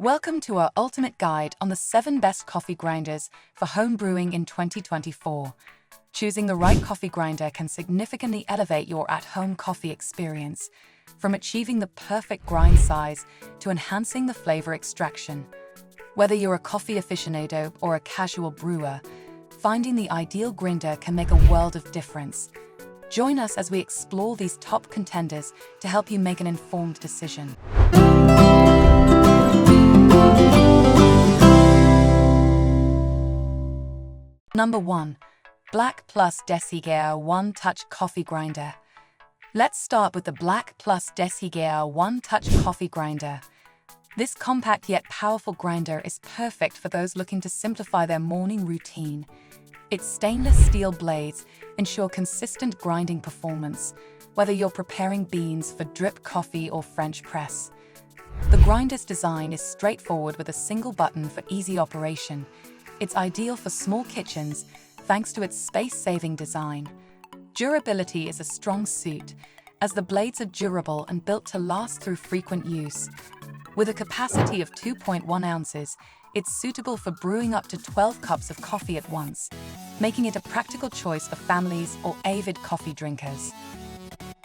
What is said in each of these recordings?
Welcome to our ultimate guide on the 7 best coffee grinders for home brewing in 2024. Choosing the right coffee grinder can significantly elevate your at-home coffee experience, from achieving the perfect grind size to enhancing the flavor extraction. Whether you're a coffee aficionado or a casual brewer, finding the ideal grinder can make a world of difference. Join us as we explore these top contenders to help you make an informed decision. Number 1. BLACK+DECKER One-Touch Coffee Grinder. Let's start with the BLACK+DECKER One-Touch Coffee Grinder. This compact yet powerful grinder is perfect for those looking to simplify their morning routine. Its stainless steel blades ensure consistent grinding performance, whether you're preparing beans for drip coffee or French press. The grinder's design is straightforward with a single button for easy operation. It's ideal for small kitchens thanks to its space-saving design. Durability is a strong suit, as the blades are durable and built to last through frequent use. With a capacity of 2.1 ounces, it's suitable for brewing up to 12 cups of coffee at once, making it a practical choice for families or avid coffee drinkers.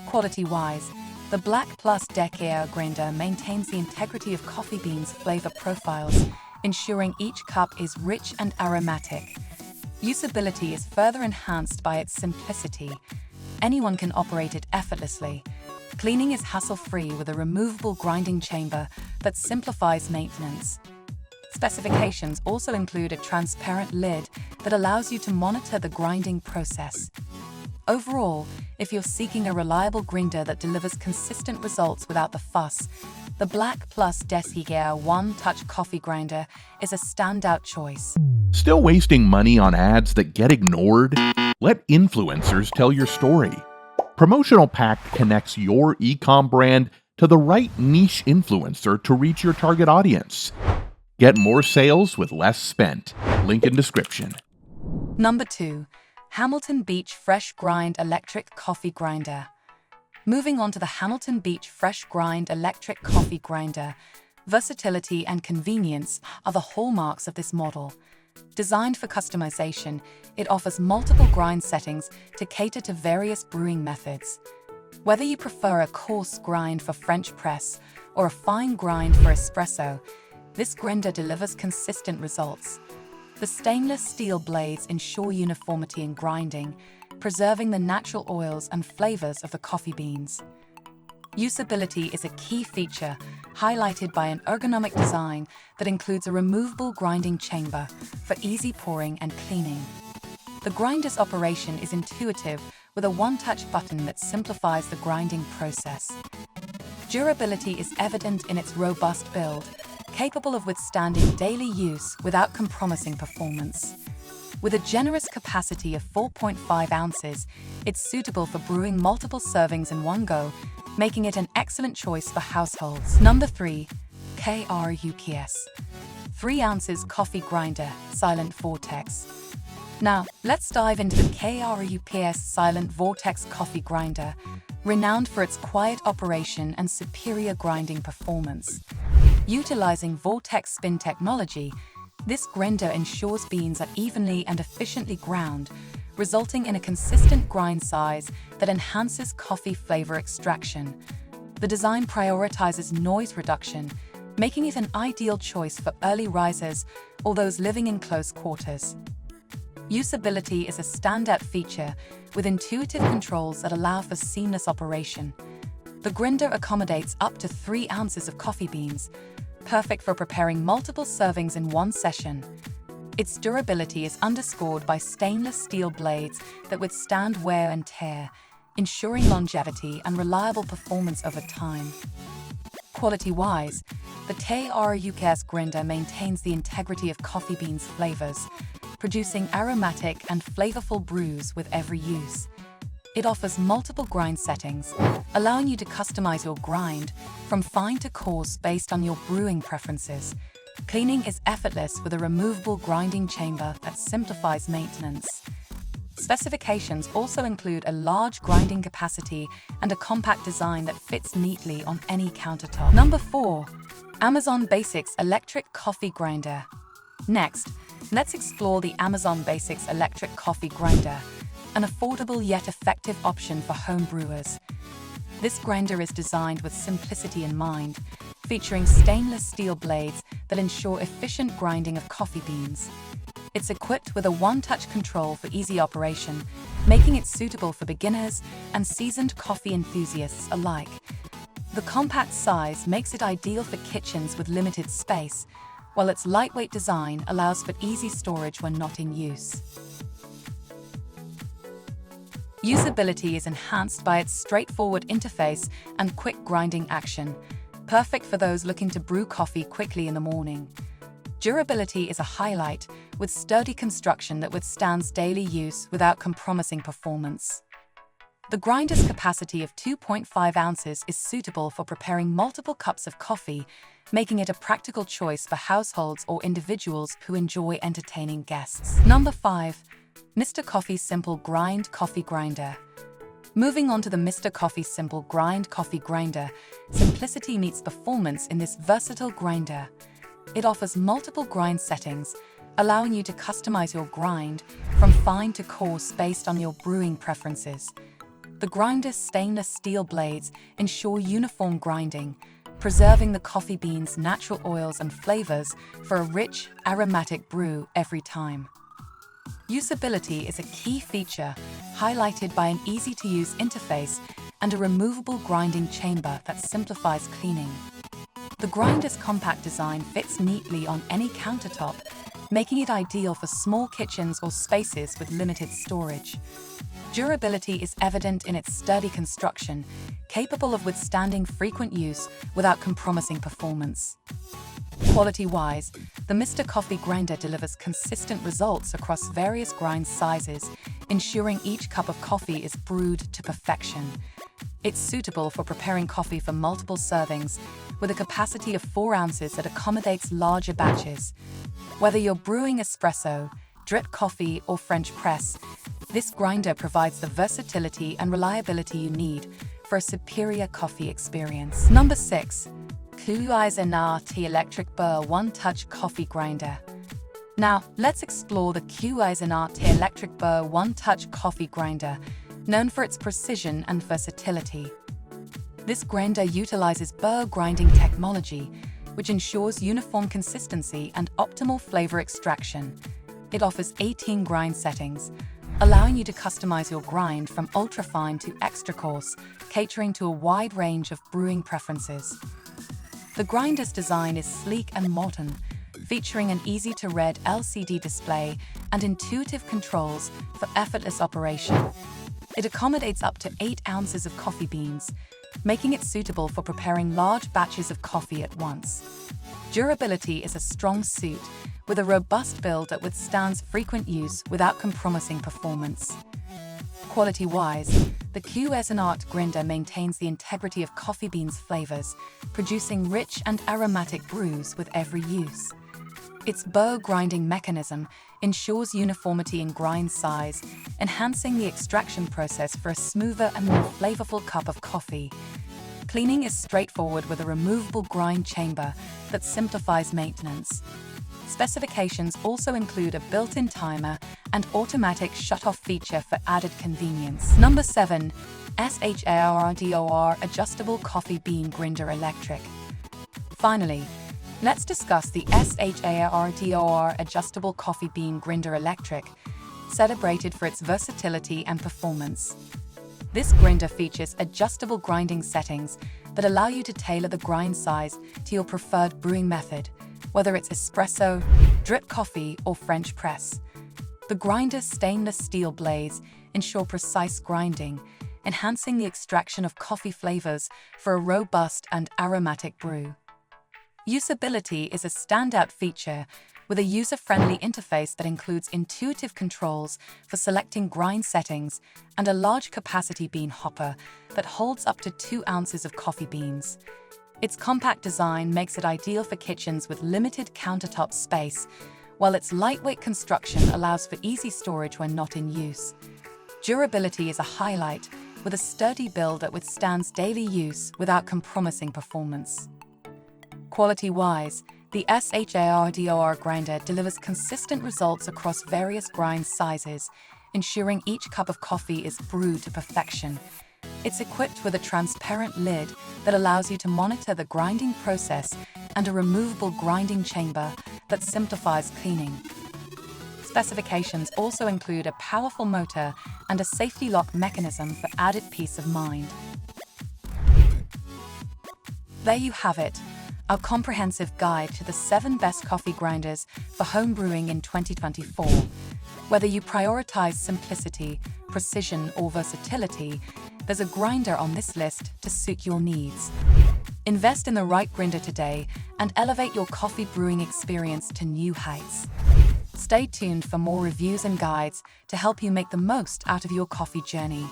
Quality-wise, the BLACK+DECKER grinder maintains the integrity of coffee beans' flavor profiles, ensuring each cup is rich and aromatic. Usability is further enhanced by its simplicity. Anyone can operate it effortlessly. Cleaning is hassle-free with a removable grinding chamber that simplifies maintenance. Specifications also include a transparent lid that allows you to monitor the grinding process. Overall, if you're seeking a reliable grinder that delivers consistent results without the fuss, the BLACK+DECKER One-Touch Coffee Grinder is a standout choice. Still wasting money on ads that get ignored? Let influencers tell your story. Promotional Pack connects your e-com brand to the right niche influencer to reach your target audience. Get more sales with less spent. Link in description. Number 2. Hamilton Beach Fresh Grind Electric Coffee Grinder. Moving on to the Hamilton Beach Fresh Grind Electric Coffee Grinder, versatility and convenience are the hallmarks of this model. Designed for customization, it offers multiple grind settings to cater to various brewing methods. Whether you prefer a coarse grind for French press or a fine grind for espresso, this grinder delivers consistent results. The stainless steel blades ensure uniformity in grinding, preserving the natural oils and flavors of the coffee beans. Usability is a key feature, highlighted by an ergonomic design that includes a removable grinding chamber for easy pouring and cleaning. The grinder's operation is intuitive with a one-touch button that simplifies the grinding process. Durability is evident in its robust build, capable of withstanding daily use without compromising performance. With a generous capacity of 4.5 ounces, it's suitable for brewing multiple servings in one go, making it an excellent choice for households. Number 3. KRUPS 3 ounces Coffee Grinder Silent Vortex. Now, let's dive into the KRUPS Silent Vortex Coffee Grinder, renowned for its quiet operation and superior grinding performance. Utilizing Vortex spin technology, this grinder ensures beans are evenly and efficiently ground, resulting in a consistent grind size that enhances coffee flavor extraction. The design prioritizes noise reduction, making it an ideal choice for early risers or those living in close quarters. Usability is a standout feature with intuitive controls that allow for seamless operation. The grinder accommodates up to 3 ounces of coffee beans, perfect for preparing multiple servings in one session. Its durability is underscored by stainless steel blades that withstand wear and tear, ensuring longevity and reliable performance over time. Quality-wise, the KRUPS grinder maintains the integrity of coffee beans' flavors, producing aromatic and flavorful brews with every use. It offers multiple grind settings, allowing you to customize your grind from fine to coarse based on your brewing preferences. Cleaning is effortless with a removable grinding chamber that simplifies maintenance. Specifications also include a large grinding capacity and a compact design that fits neatly on any countertop. Number 4. Amazon Basics Electric Coffee Grinder. Next, let's explore the Amazon Basics Electric Coffee Grinder, an affordable yet effective option for home brewers. This grinder is designed with simplicity in mind, featuring stainless steel blades that ensure efficient grinding of coffee beans. It's equipped with a one-touch control for easy operation, making it suitable for beginners and seasoned coffee enthusiasts alike. The compact size makes it ideal for kitchens with limited space, while its lightweight design allows for easy storage when not in use. Usability is enhanced by its straightforward interface and quick grinding action, perfect for those looking to brew coffee quickly in the morning. Durability is a highlight, with sturdy construction that withstands daily use without compromising performance. The grinder's capacity of 2.5 ounces is suitable for preparing multiple cups of coffee, making it a practical choice for households or individuals who enjoy entertaining guests. Number 5. Mr. Coffee Simple Grind Coffee Grinder. Moving on to the Mr. Coffee Simple Grind Coffee Grinder, simplicity meets performance in this versatile grinder. It offers multiple grind settings, allowing you to customize your grind from fine to coarse based on your brewing preferences. The grinder's stainless steel blades ensure uniform grinding, preserving the coffee beans' natural oils and flavors for a rich, aromatic brew every time. Usability is a key feature, highlighted by an easy-to-use interface and a removable grinding chamber that simplifies cleaning. The grinder's compact design fits neatly on any countertop, making it ideal for small kitchens or spaces with limited storage. Durability is evident in its sturdy construction, capable of withstanding frequent use without compromising performance. Quality-wise, the Mr. Coffee Grinder delivers consistent results across various grind sizes, ensuring each cup of coffee is brewed to perfection. It's suitable for preparing coffee for multiple servings, with a capacity of 4 ounces that accommodates larger batches. Whether you're brewing espresso, drip coffee, or French press, this grinder provides the versatility and reliability you need for a superior coffee experience. Number 6. KUISINART Electric Burr One-Touch Coffee Grinder. Now, let's explore the KUISINART Electric Burr One-Touch Coffee Grinder, known for its precision and versatility. This grinder utilizes Burr grinding technology, which ensures uniform consistency and optimal flavor extraction. It offers 18 grind settings, allowing you to customize your grind from ultra-fine to extra-coarse, catering to a wide range of brewing preferences. The grinder's design is sleek and modern, featuring an easy-to-read LCD display and intuitive controls for effortless operation. It accommodates up to 8 ounces of coffee beans, making it suitable for preparing large batches of coffee at once. Durability is a strong suit, with a robust build that withstands frequent use without compromising performance. Quality-wise, the KUISINART grinder maintains the integrity of coffee beans' flavors, producing rich and aromatic brews with every use. Its Burr grinding mechanism ensures uniformity in grind size, enhancing the extraction process for a smoother and more flavorful cup of coffee. Cleaning is straightforward with a removable grind chamber that simplifies maintenance. Specifications also include a built-in timer and automatic shut-off feature for added convenience. Number 7. SHARDOR Adjustable Coffee Bean Grinder Electric. Finally, let's discuss the SHARDOR Adjustable Coffee Bean Grinder Electric, celebrated for its versatility and performance. This grinder features adjustable grinding settings that allow you to tailor the grind size to your preferred brewing method, whether it's espresso, drip coffee, or French press. The grinder's stainless steel blades ensure precise grinding, enhancing the extraction of coffee flavors for a robust and aromatic brew. Usability is a standout feature, with a user-friendly interface that includes intuitive controls for selecting grind settings and a large capacity bean hopper that holds up to 2 ounces of coffee beans. Its compact design makes it ideal for kitchens with limited countertop space, while its lightweight construction allows for easy storage when not in use. Durability is a highlight, with a sturdy build that withstands daily use without compromising performance. Quality-wise, the SHARDOR grinder delivers consistent results across various grind sizes, ensuring each cup of coffee is brewed to perfection. It's equipped with a transparent lid that allows you to monitor the grinding process and a removable grinding chamber that simplifies cleaning. Specifications also include a powerful motor and a safety lock mechanism for added peace of mind. There you have it, our comprehensive guide to the 7 best coffee grinders for home brewing in 2024. Whether you prioritize simplicity, precision, or versatility, there's a grinder on this list to suit your needs. Invest in the right grinder today and elevate your coffee brewing experience to new heights. Stay tuned for more reviews and guides to help you make the most out of your coffee journey.